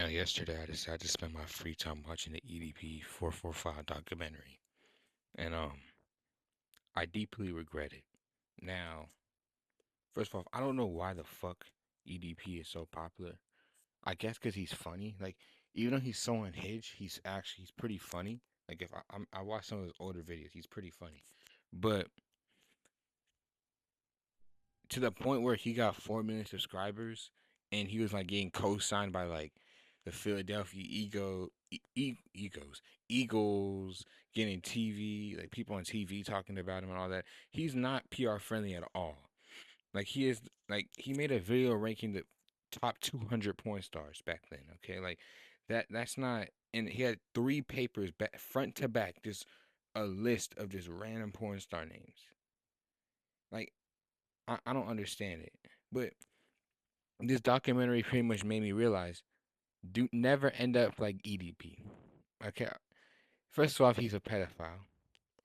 Now, yesterday I decided to spend my free time watching the EDP445 documentary, and I deeply regret it. Now, first of all, I don't know why the fuck EDP is so popular. I guess because he's funny. Like, even though he's so unhinged, he's pretty funny. Like, if I watch some of his older videos, he's pretty funny. But to the point where he got 4 million subscribers, and he was like getting co-signed by like the Philadelphia Eagles, getting TV, like people on TV talking about him and all that. He's not PR friendly at all. Like he is, like he made a video ranking the top 200 porn stars back then. Okay, like that's not. And he had three papers back, front to back, just a list of just random porn star names. Like I don't understand it. But this documentary pretty much made me realize do never end up like EDP. Okay, first of all, he's a pedophile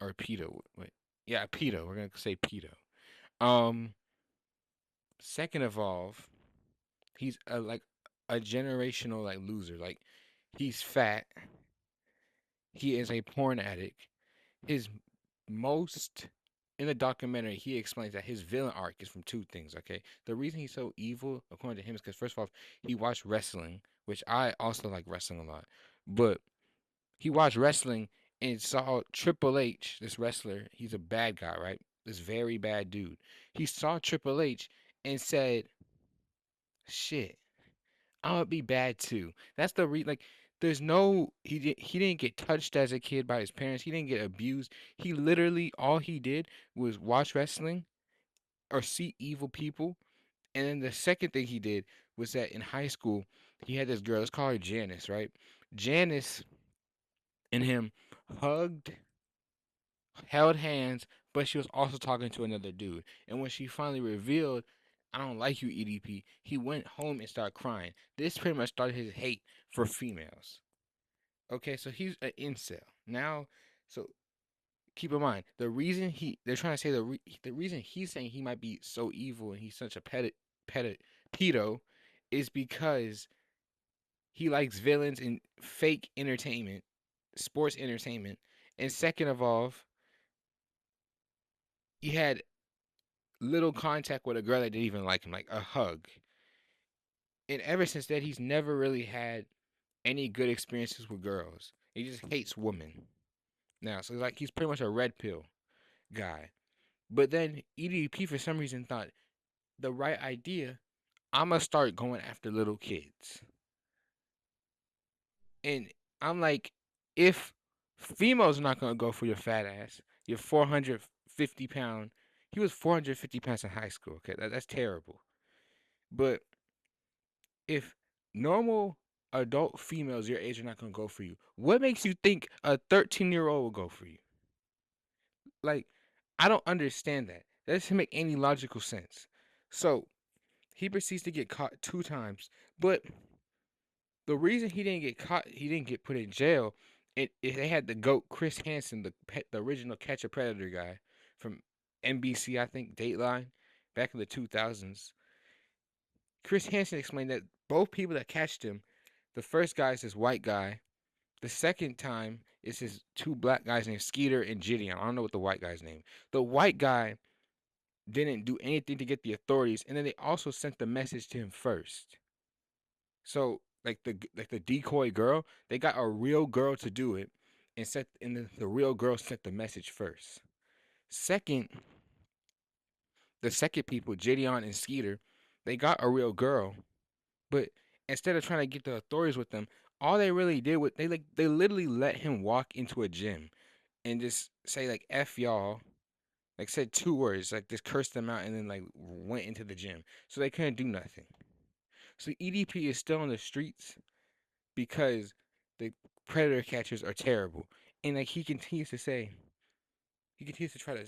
or pedo. Wait, yeah, pedo. We're gonna say pedo. Um, second of all, he's a generational like loser. Like he's fat. He is a porn addict. His most in the documentary, he explains that his villain arc is from two things. Okay, the reason he's so evil, according to him, is because first of all, he watched wrestling, which I also like wrestling a lot, but he watched wrestling and saw Triple H, this wrestler. He's a bad guy, right? This very bad dude. He saw Triple H and said, "Shit, I would be bad too." That's the like. There's no he didn't get touched as a kid by his parents. He didn't get abused. He literally all he did was watch wrestling or see evil people. And then the second thing he did was that in high school he had this girl. Let's call her Janice, right? Janice and him hugged, held hands, but she was also talking to another dude. And when she finally revealed, "I don't like you, EDP," he went home and started crying. This pretty much started his hate for females. Okay, so he's an incel now. So keep in mind the reason they're trying to say the reason he's saying he might be so evil and he's such a pet pedo is because he likes villains and fake entertainment, sports entertainment, and second of all, he had little contact with a girl that didn't even like him, like a hug. And ever since that, he's never really had any good experiences with girls. He just hates women now. So like he's pretty much a red pill guy. But then EDP for some reason thought the right idea. I'ma start going after little kids. And I'm like, if females are not gonna go for your fat ass, you're 450 pound. He was 450 pounds in high school. Okay, that's terrible. But if normal adult females your age are not gonna go for you, what makes you think a 13-year-old will go for you? Like, I don't understand that. That doesn't make any logical sense. So he proceeds to get caught two times, but the reason he didn't get caught, he didn't get put in jail. They had the goat Chris Hansen, the original Catch a Predator guy from NBC, I think Dateline, back in the 2000s. Chris Hansen explained that both people that catched him, the first guy is this white guy. The second time is his two black guys named Skeeter and Gideon. I don't know what the white guy's name. The white guy didn't do anything to get the authorities, and then they also sent the message to him first. So like the decoy girl, they got a real girl to do it, and the real girl sent the message first. Second, the second people, Gideon and Skeeter, they got a real girl, but instead of trying to get the authorities with them, all they really did was they literally let him walk into a gym and just say like "F y'all," like said two words, like just cursed them out, and then like went into the gym. So they couldn't do nothing. So EDP is still on the streets because the predator catchers are terrible, and like he continues to try to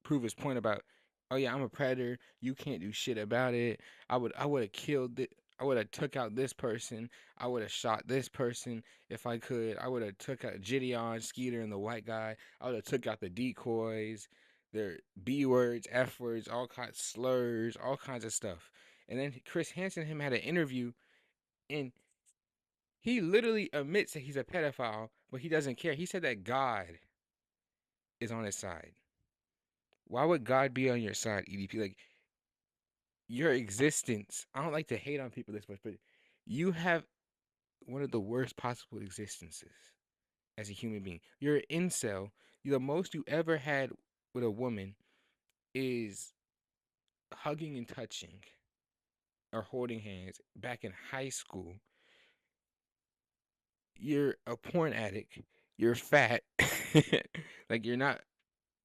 prove his point about, oh yeah, I'm a predator. You can't do shit about it. I would have killed it. I would have took out this person. I would have shot this person if I could. I would have took out Gideon, Skeeter, and the white guy. I would have took out the decoys, their B words, F words, all kinds of slurs, all kinds of stuff. And then Chris Hansen and him had an interview, and He literally admits that he's a pedophile, but he doesn't care. He said that God is on his side. Why would God be on your side, EDP? Like your existence. I don't like to hate on people this much, but you have one of the worst possible existences as a human being. You're an incel. The most you ever had with a woman is hugging and touching or holding hands back in high school. You're a porn addict. You're fat. Like you're not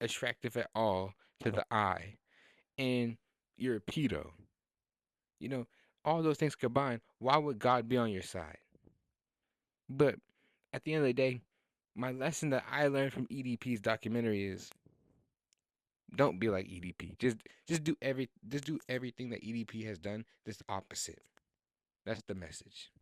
attractive at all to the eye. And you're a pedo. You know, all those things combined, why would God be on your side? But at the end of the day, my lesson that I learned from EDP's documentary is don't be like EDP. Just do everything that EDP has done, just opposite. That's the message.